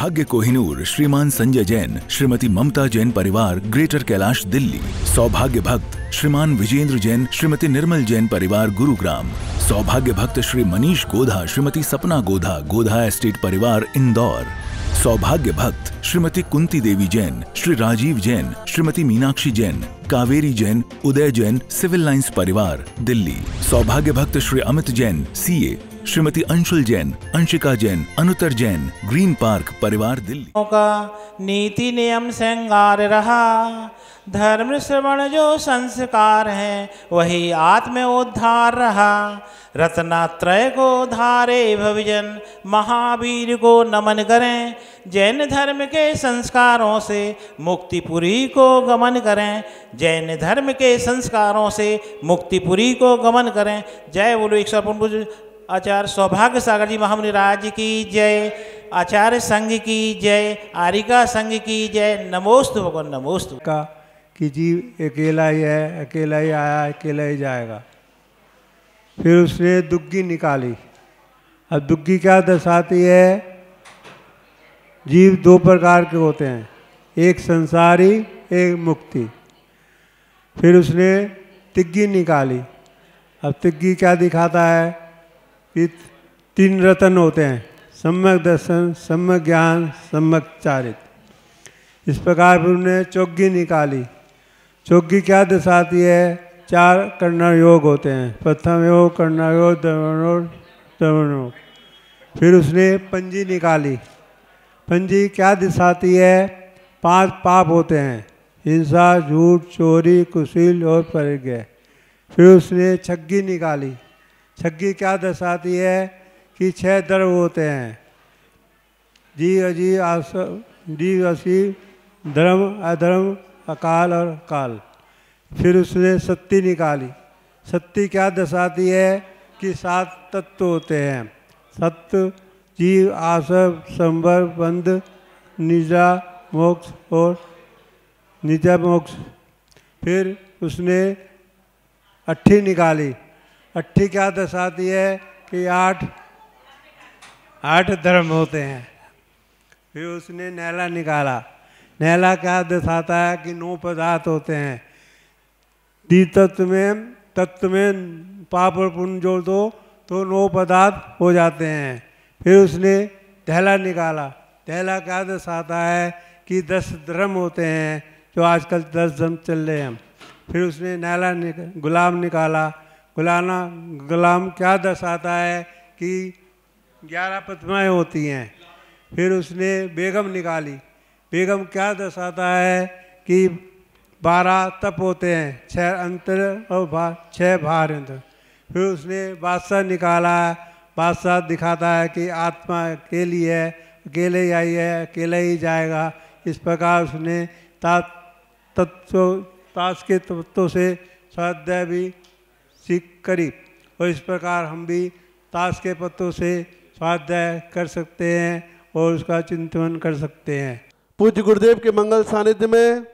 सौभाग्य कोहिनूर श्रीमान संजय जैन, श्रीमती ममता जैन परिवार, ग्रेटर कैलाश दिल्ली। सौभाग्य भक्त श्रीमान विजेंद्र जैन, श्रीमती निर्मल जैन परिवार, गुरुग्राम। सौभाग्य भक्त श्री मनीष गोधा, श्रीमती सपना गोधा, गोधा एस्टेट परिवार, इंदौर। सौभाग्य भक्त श्रीमती कुंती देवी जैन, श्री राजीव जैन, श्रीमती मीनाक्षी जैन, कावेरी जैन, उदय जैन, सिविल लाइंस परिवार, दिल्ली। सौभाग्य भक्त Shri Amit Jain, CA, Shrimati Anshul Jain, Anshika Jain, Anuttar Jain, green park परिवार, दिल्ली। का नीति नियम श्रृंगार रहा, धर्म श्रवण जो संस्कार है, वही आत्म उद्धार रहा। रत्नात्रय को धारे भविजन, महावीर को नमन करें। जैन धर्म के संस्कारों से मुक्तिपुरी को गमन करें। जैन धर्म के संस्कारों से मुक्तिपुरी को गमन करें। जय बोलो 155 आचार्य सौभाग्य सागर जी महामुनि राज की जय। आचार्य संघ की जय। आरिका संघ की जय। नमोस्तु भगवान, नमोस्तु। का कि जीव अकेला ही है, अकेला ही आया, अकेला ही जाएगा। फिर उसने दुग्गी निकाली। अब दुग्गी क्या दर्शाती है? जीव दो प्रकार के होते हैं, एक संसारी, एक मुक्ति। फिर उसने तिग्गी निकाली। अब तिग्गी क्या दिखाता है कि तीन रतन होते हैं, सम्यक दर्शन, सम्यक ज्ञान, सम्यक चारित्र। इस प्रकार फिर उन्होंने चौग्गी निकाली। चौग्गी क्या दर्शाती है? चार कर्ण योग होते हैं, प्रथम योग, कर्ण योग, दमन योग। फिर उसने पंजी निकाली। पंजी क्या दर्शाती है? 5 पाप होते हैं, हिंसा, झूठ, चोरी, कुशील और परिज्ञा। फिर उसने छग्गी निकाली। छग्गी क्या दर्शाती है कि 6 द्रव्य होते हैं, जीव, अजीव, जीव, असीव, धर्म, अधर्म, अकाल और काल। फिर उसने सत्ती निकाली। सत्ती क्या दर्शाती है कि 7 तत्व होते हैं, सत्य, जीव, आसव, संवर, बंध, निजा, मोक्ष और निजा मोक्ष। फिर उसने अट्ठी निकाली। अट्ठी क्या दर्शाती है कि 8 धर्म होते हैं। फिर उसने नैला निकाला। नैला क्या दर्शाता है कि 9 पदार्थ होते हैं। तत्व में पाप और पुण्य जोड़ दो तो 9 पदार्थ हो जाते हैं। फिर उसने धैला निकाला। धैला क्या दर्शाता है कि 10 धर्म होते हैं, जो आजकल 10 धर्म चल रहे हैं। फिर उसने नैला गुलाम निकाला। गुलाम क्या दर्शाता है कि 11 पत्नियाँ होती हैं। फिर उसने बेगम निकाली। बेगम क्या दर्शाता है कि 12 तप होते हैं, 6 अंतर और 6 बाहर अंतर। फिर उसने बादशाह निकाला। बादशाह दिखाता है कि आत्मा अकेली है, अकेले ही आई है, अकेले ही जाएगा। इस प्रकार उसने ताश के तत्वों से स्वाध्याय भी सीख करी। और इस प्रकार हम भी ताश के पत्तों से स्वाध्याय कर सकते हैं और उसका चिंतन कर सकते हैं। पूज्य गुरुदेव के मंगल सानिध्य में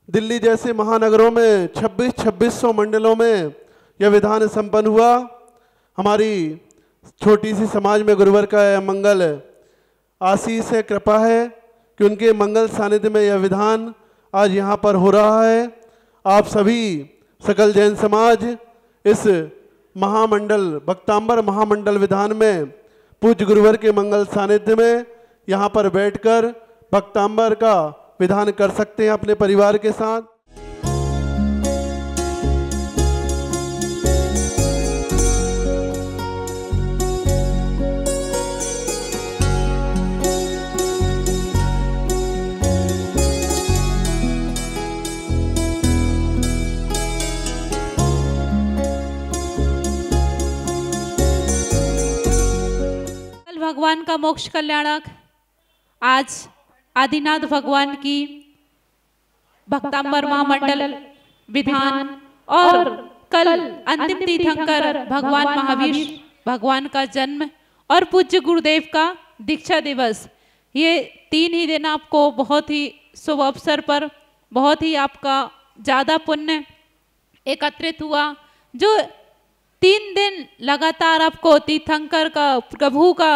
दिल्ली जैसे महानगरों में 2600 मंडलों में यह विधान संपन्न हुआ। हमारी छोटी सी समाज में गुरुवर का मंगल आशीष है, कृपा है कि उनके मंगल सानिध्य में यह विधान आज यहाँ पर हो रहा है। आप सभी सकल जैन समाज इस महामंडल भक्तांबर महामंडल विधान में पूज्य गुरुवर के मंगल सानिध्य में यहाँ पर बैठकर भक्तांबर का विधान कर सकते हैं अपने परिवार के साथ। भगवान का मोक्ष कल्याणक आज आदिनाथ भगवान की भक्तांबर महामंडल विधान और कल अंतिम तीर्थंकर भगवान महावीर भगवान का जन्म और पूज्य गुरुदेव का दीक्षा दिवस, ये 3 ही दिन आपको बहुत ही शुभ अवसर पर बहुत ही आपका ज़्यादा पुण्य एकत्रित हुआ। जो 3 दिन लगातार आपको तीर्थंकर का प्रभु का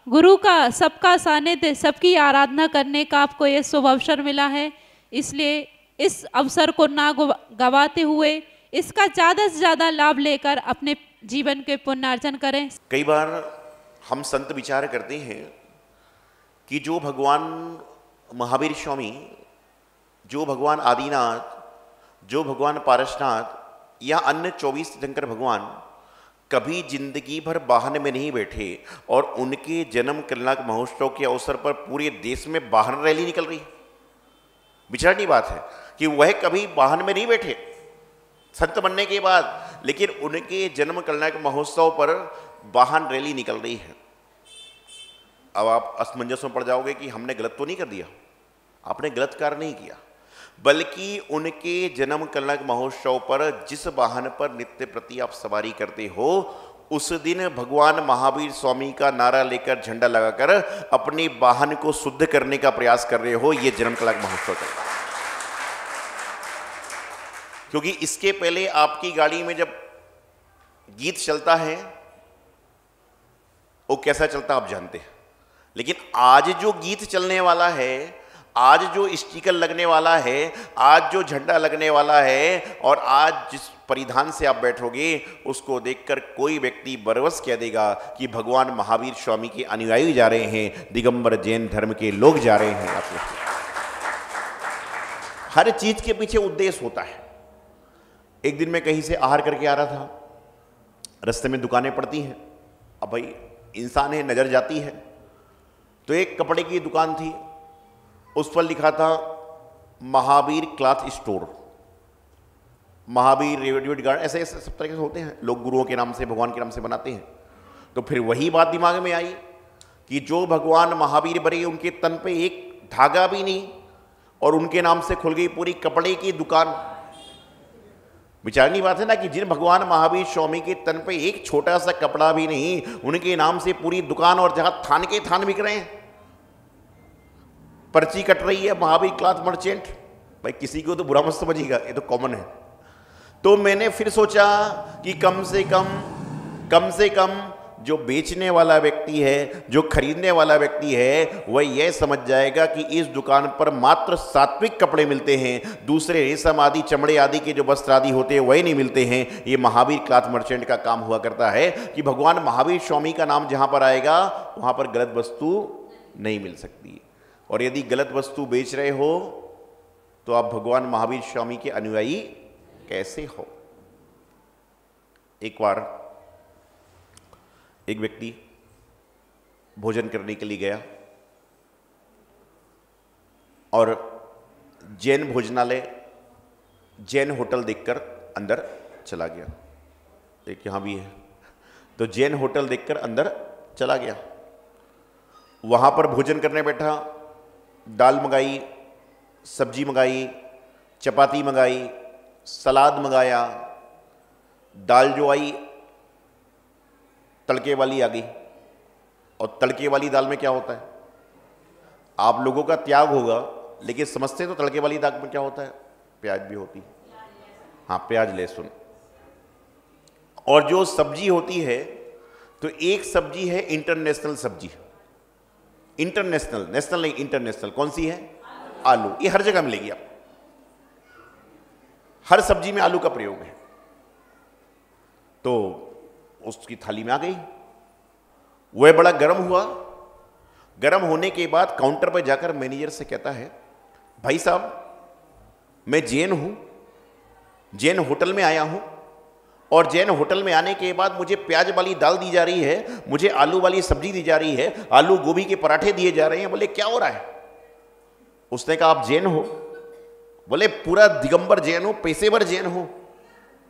गुरु का सबका सानिध्य, सबकी आराधना करने का आपको ये शुभ अवसर मिला है, इसलिए इस अवसर को ना गवाते हुए इसका ज़्यादा से ज़्यादा लाभ लेकर अपने जीवन के पुण्यार्जन करें। कई बार हम संत विचार करते हैं कि जो भगवान महावीर स्वामी, जो भगवान आदिनाथ, जो भगवान पारसनाथ या अन्य 24 तीर्थंकर भगवान कभी जिंदगी भर वाहन में नहीं बैठे और उनके जन्म कल्याण महोत्सव के अवसर पर पूरे देश में वाहन रैली निकल रही। विचार की बात है कि वह कभी वाहन में नहीं बैठे संत बनने के बाद, लेकिन उनके जन्म कल्याण महोत्सव पर वाहन रैली निकल रही है। अब आप असमंजस में पड़ जाओगे कि हमने गलत तो नहीं कर दिया। आपने गलत कार्य नहीं किया, बल्कि उनके जन्म कल्याण महोत्सव पर जिस वाहन पर नित्य प्रति आप सवारी करते हो, उस दिन भगवान महावीर स्वामी का नारा लेकर, झंडा लगाकर अपने वाहन को शुद्ध करने का प्रयास कर रहे हो। ये जन्म कल्याण महोत्सव का, क्योंकि इसके पहले आपकी गाड़ी में जब गीत चलता है वो कैसा चलता आप जानते हैं, लेकिन आज जो गीत चलने वाला है, आज जो स्टिकर लगने वाला है, आज जो झंडा लगने वाला है और आज जिस परिधान से आप बैठोगे, उसको देखकर कोई व्यक्ति बरवस कह देगा कि भगवान महावीर स्वामी के अनुयायी जा रहे हैं, दिगंबर जैन धर्म के लोग जा रहे हैं। आप हर चीज के पीछे उद्देश्य होता है। एक दिन मैं कहीं से आहार करके आ रहा था, रास्ते में दुकानें पड़ती हैं। अब भाई इंसान है, नजर जाती है, तो एक कपड़े की दुकान थी, उस पर लिखा था Mahavir cloth store, Mahavir readymade guard, ऐसे ऐसे सब तरह के होते हैं, लोग गुरुओं के नाम से, भगवान के नाम से बनाते हैं। तो फिर वही बात दिमाग में आई कि जो भगवान महावीर बने, उनके तन पे एक धागा भी नहीं और उनके नाम से खुल गई पूरी कपड़े की दुकान। विचारनी बात है ना कि जिन भगवान महावीर स्वामी के तन पे एक छोटा सा कपड़ा भी नहीं, उनके नाम से पूरी दुकान, और जहां थान के थान बिक रहे हैं, पर्ची कट रही है महावीर क्लॉथ मर्चेंट। भाई किसी को तो बुरा मत समझिएगा, ये तो कॉमन है। तो मैंने फिर सोचा कि कम से कम जो बेचने वाला व्यक्ति है, जो खरीदने वाला व्यक्ति है, वह यह समझ जाएगा कि इस दुकान पर मात्र सात्विक कपड़े मिलते हैं, दूसरे रेशम आदि, चमड़े आदि के जो वस्त्र आदि होते हैं वही नहीं मिलते हैं। ये महावीर क्लॉथ मर्चेंट का काम हुआ करता है कि भगवान महावीर स्वामी का नाम जहां पर आएगा वहां पर गलत वस्तु नहीं मिल सकती। और यदि गलत वस्तु बेच रहे हो तो आप भगवान महावीर स्वामी के अनुयायी कैसे हो। एक बार एक व्यक्ति भोजन करने के लिए गया और जैन भोजनालय, जैन होटल देखकर अंदर चला गया। एक यहां भी है, तो जैन होटल देखकर अंदर चला गया। वहां पर भोजन करने बैठा, दाल मंगाई, सब्जी मंगाई, चपाती मंगाई, सलाद मंगाया। दाल जो आई तड़के वाली आ गई, और तड़के वाली दाल में क्या होता है, आप लोगों का त्याग होगा, लेकिन समझते तो तड़के वाली दाल में क्या होता है, प्याज भी होती है। हाँ, प्याज लहसुन। और जो सब्जी होती है, तो एक सब्जी है इंटरनेशनल सब्जी, इंटरनेशनल, नेशनल नहीं, इंटरनेशनल। कौन सी है? आलू। ये हर जगह मिलेगी, आप हर सब्जी में आलू का प्रयोग है। तो उसकी थाली में आ गई, वह बड़ा गर्म हुआ। गर्म होने के बाद काउंटर पर जाकर मैनेजर से कहता है, भाई साहब मैं जैन हूं, जैन होटल में आया हूं, और जैन होटल में आने के बाद मुझे प्याज वाली दाल दी जा रही है, मुझे आलू वाली सब्जी दी जा रही है, आलू गोभी के पराठे दिए जा रहे हैं। बोले क्या हो रहा है? उसने कहा आप जैन हो? बोले पूरा दिगंबर जैन हो, पेशेवर जैन हो,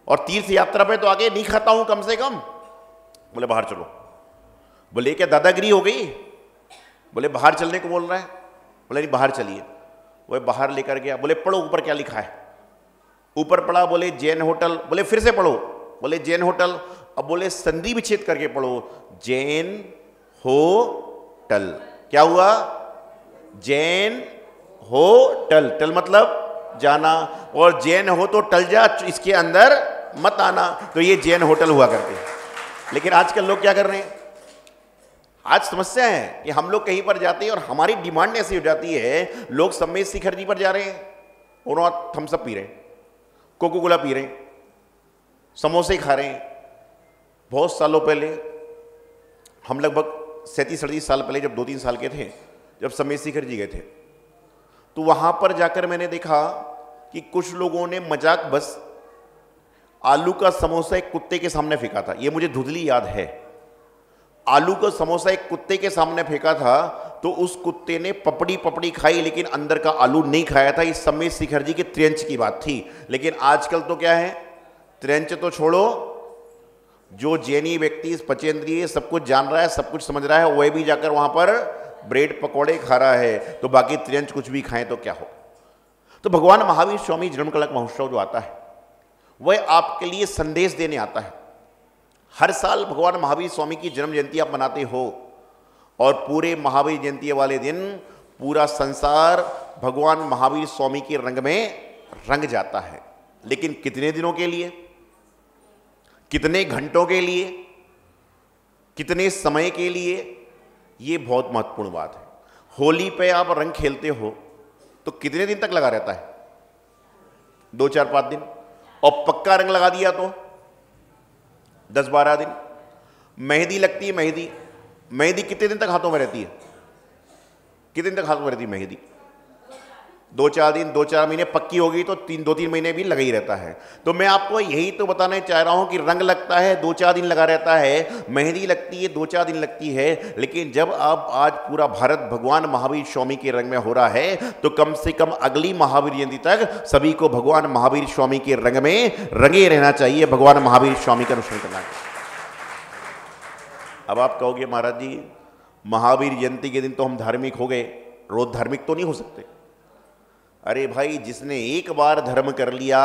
और तीर्थ यात्रा पे तो आगे नहीं खाता हूं कम से कम। बोले बाहर चलो। बोले क्या दादागिरी हो गई? बोले बाहर चलने को बोल रहा है। बोले नहीं, बाहर चलिए। वह बाहर लेकर गया। बोले पढ़ो ऊपर क्या लिखा है। ऊपर पढ़ा, बोले जैन होटल। बोले फिर से पढ़ो। बोले जैन होटल। अब बोले संधि विच्छेद करके पढ़ो, जैन होटल। क्या हुआ? जैन होटल। टल मतलब जाना, और जैन हो तो टल जा, इसके अंदर मत आना। तो ये जैन होटल हुआ करते हैं। लेकिन आजकल लोग क्या कर रहे हैं, आज समस्या है कि हम लोग कहीं पर जाते हैं और हमारी डिमांड ऐसी हो जाती है, लोग सम्मेद शिखर जी पर जा रहे हैं और थम्स अप पी रहे हैं, कोको कोला पी रहे हैं, समोसे खा रहे हैं। बहुत सालों पहले, हम लगभग 37-38 साल पहले जब 2-3 साल के थे, जब सम्मेद शिखर जी गए थे, तो वहां पर जाकर मैंने देखा कि कुछ लोगों ने मजाक बस आलू का समोसा एक कुत्ते के सामने फेंका था। ये मुझे धुंधली याद है। आलू का समोसा एक कुत्ते के सामने फेंका था तो उस कुत्ते ने पपड़ी खाई, लेकिन अंदर का आलू नहीं खाया था। इस सम्मेद शिखर जी के त्रियंच की बात थी। लेकिन आजकल तो क्या है, त्रियंच तो छोड़ो, जो जैनी व्यक्ति पचेंद्रिय सब कुछ जान रहा है, सब कुछ समझ रहा है, वह भी जाकर वहां पर ब्रेड पकौड़े खा रहा है, तो बाकी त्रियंच कुछ भी खाएं तो क्या हो। तो भगवान महावीर स्वामी जन्म कलक महोत्सव जो आता है, वह आपके लिए संदेश देने आता है। हर साल भगवान महावीर स्वामी की जन्म जयंती आप मनाते हो और पूरे महावीर जयंती वाले दिन पूरा संसार भगवान महावीर स्वामी के रंग में रंग जाता है। लेकिन कितने दिनों के लिए, कितने घंटों के लिए, कितने समय के लिए, ये बहुत महत्वपूर्ण बात है। होली पे आप रंग खेलते हो तो कितने दिन तक लगा रहता है? 2-4-5 दिन। और पक्का रंग लगा दिया तो 10-12 दिन। मेहंदी लगती है, मेहंदी कितने दिन तक हाथों में रहती है? कितने दिन तक हाथों में रहती है मेहंदी? 2-4 दिन, 2-4 महीने। पक्की होगी तो 2-3 महीने भी लगा ही रहता है। तो मैं आपको यही तो बताना चाह रहा हूं कि रंग लगता है 2-4 दिन लगा रहता है, मेहंदी लगती है 2-4 दिन लगती है, लेकिन जब आप आज पूरा भारत भगवान महावीर स्वामी के रंग में हो रहा है तो कम से कम अगली महावीर जयंती तक सभी को भगवान महावीर स्वामी के रंग में रंगे रहना चाहिए, भगवान महावीर स्वामी का अनुसरण करना चाहिए। अब आप कहोगे महाराज जी महावीर जयंती के दिन तो हम धार्मिक हो गए, रोज धार्मिक तो नहीं हो सकते। अरे भाई, जिसने एक बार धर्म कर लिया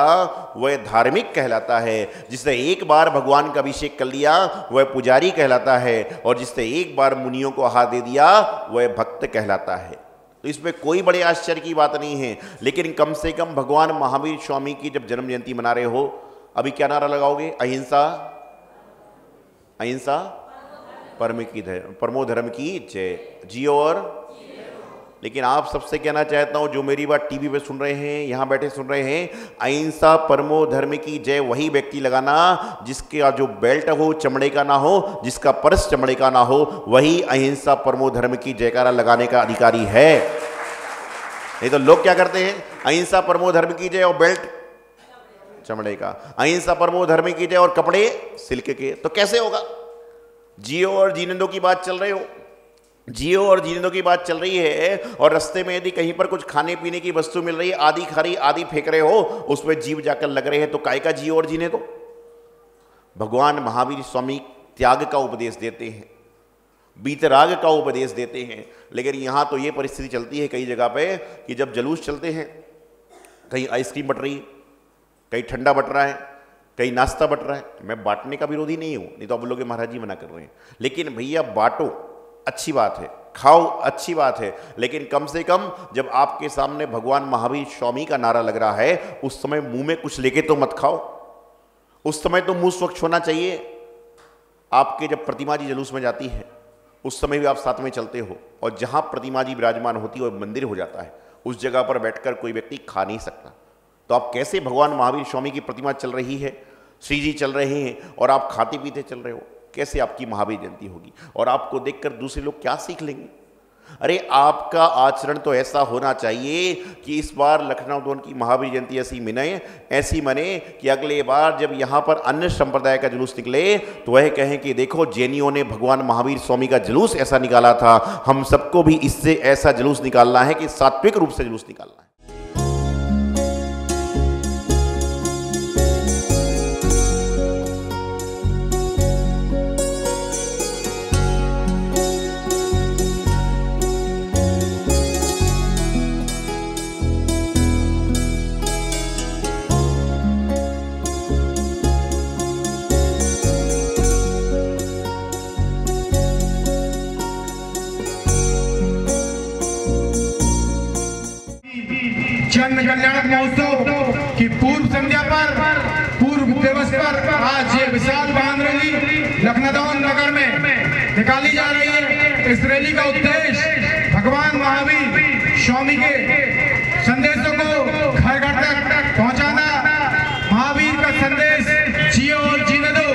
वह धार्मिक कहलाता है, जिसने एक बार भगवान का अभिषेक कर लिया वह पुजारी कहलाता है, और जिसने एक बार मुनियों को हाथ दे दिया वह भक्त कहलाता है। तो इसमें कोई बड़े आश्चर्य की बात नहीं है। लेकिन कम से कम भगवान महावीर स्वामी की जब जन्म जयंती मना रहे हो, अभी क्या नारा लगाओगे? अहिंसा, अहिंसा परमो धर्म की जय, जियो और। लेकिन आप सबसे कहना चाहता हूं, जो मेरी बात टीवी पे सुन रहे हैं, यहां बैठे सुन रहे हैं, अहिंसा परमो धर्म की जय वही व्यक्ति लगाना जिसका जो बेल्ट हो चमड़े का ना हो, जिसका पर्स चमड़े का ना हो, वही अहिंसा परमो धर्म की जयकारा लगाने का अधिकारी है। नहीं तो लोग क्या करते हैं, अहिंसा परमो धर्म की जय और बेल्ट चमड़े का, अहिंसा परमो धर्म की जय और कपड़े सिल्क के। तो कैसे होगा? जियो और जीने दो की बात चल रही हो, जियो और जीने दो की बात चल रही है, और रास्ते में यदि कहीं पर कुछ खाने पीने की वस्तु मिल रही है, आधी खा रही आधी फेंक रहे हो, उसमें जीव जाकर लग रहे हैं, तो काय का जियो और जीने दो? भगवान महावीर स्वामी त्याग का उपदेश देते हैं, बीतराग का उपदेश देते हैं। लेकिन यहां तो ये परिस्थिति चलती है कई जगह पे कि जब जलूस चलते हैं, कहीं आइसक्रीम बट रही है, कहीं ठंडा बट रहा है, कहीं नाश्ता बट रहा है। मैं बांटने का विरोधी नहीं हूं, नहीं तो आप लोग महाराज जी मना कर रहे हैं। लेकिन भैया बांटो, अच्छी बात है, खाओ, अच्छी बात है, लेकिन कम से कम जब आपके सामने भगवान महावीर स्वामी का नारा लग रहा है, उस समय मुंह में कुछ लेके तो मत खाओ। उस समय तो मुंह स्वच्छ होना चाहिए। आपके जब प्रतिमा जी जलूस में जाती है, उस समय भी आप साथ में चलते हो, और जहां प्रतिमा जी विराजमान होती है वह मंदिर हो जाता है, उस जगह पर बैठकर कोई व्यक्ति खा नहीं सकता। तो आप कैसे, भगवान महावीर स्वामी की प्रतिमा चल रही है, श्री जी चल रहे हैं और आप खाते पीते चल रहे हो, कैसे आपकी महावीर जयंती होगी? और आपको देखकर दूसरे लोग क्या सीख लेंगे? अरे आपका आचरण तो ऐसा होना चाहिए कि इस बार लखनऊ दोन की महावीर जयंती ऐसी मने कि अगले बार जब यहाँ पर अन्य संप्रदाय का जुलूस निकले तो वह कहें कि देखो जैनियों ने भगवान महावीर स्वामी का जुलूस ऐसा निकाला था, हम सबको भी इससे ऐसा जुलूस निकालना है कि सात्विक रूप से जुलूस निकालना है। जन्म कल्याणक महोत्सव की पूर्व संध्या पर, पूर्व दिवस पर आज ये विशाल वाहन रैली लखनऊ नगर में निकाली जा रही है। इस रैली का उद्देश्य भगवान महावीर स्वामी के संदेशों को घर घर तक पहुंचाना। महावीर का संदेश जियो और जीने दो।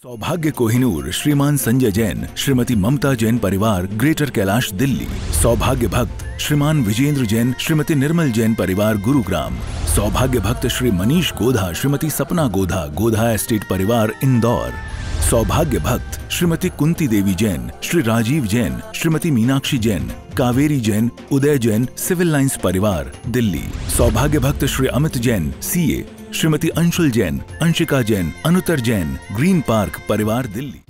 सौभाग्य कोहिनूर श्रीमान संजय जैन, श्रीमती ममता जैन परिवार, ग्रेटर कैलाश दिल्ली। सौभाग्य भक्त श्रीमान विजेंद्र जैन, श्रीमती निर्मल जैन परिवार, गुरुग्राम। सौभाग्य भक्त श्री मनीष गोधा, श्रीमती सपना गोधा, गोधा एस्टेट परिवार, इंदौर। सौभाग्य भक्त श्रीमती कुंती देवी जैन, श्री राजीव जैन, श्रीमती मीनाक्षी जैन, कावेरी जैन, उदय जैन, सिविल लाइंस परिवार, दिल्ली। सौभाग्य भक्त Shri Amit Jain, CA, Shrimati Anshul Jain, Anshika Jain, Anuttar Jain, green park परिवार, दिल्ली।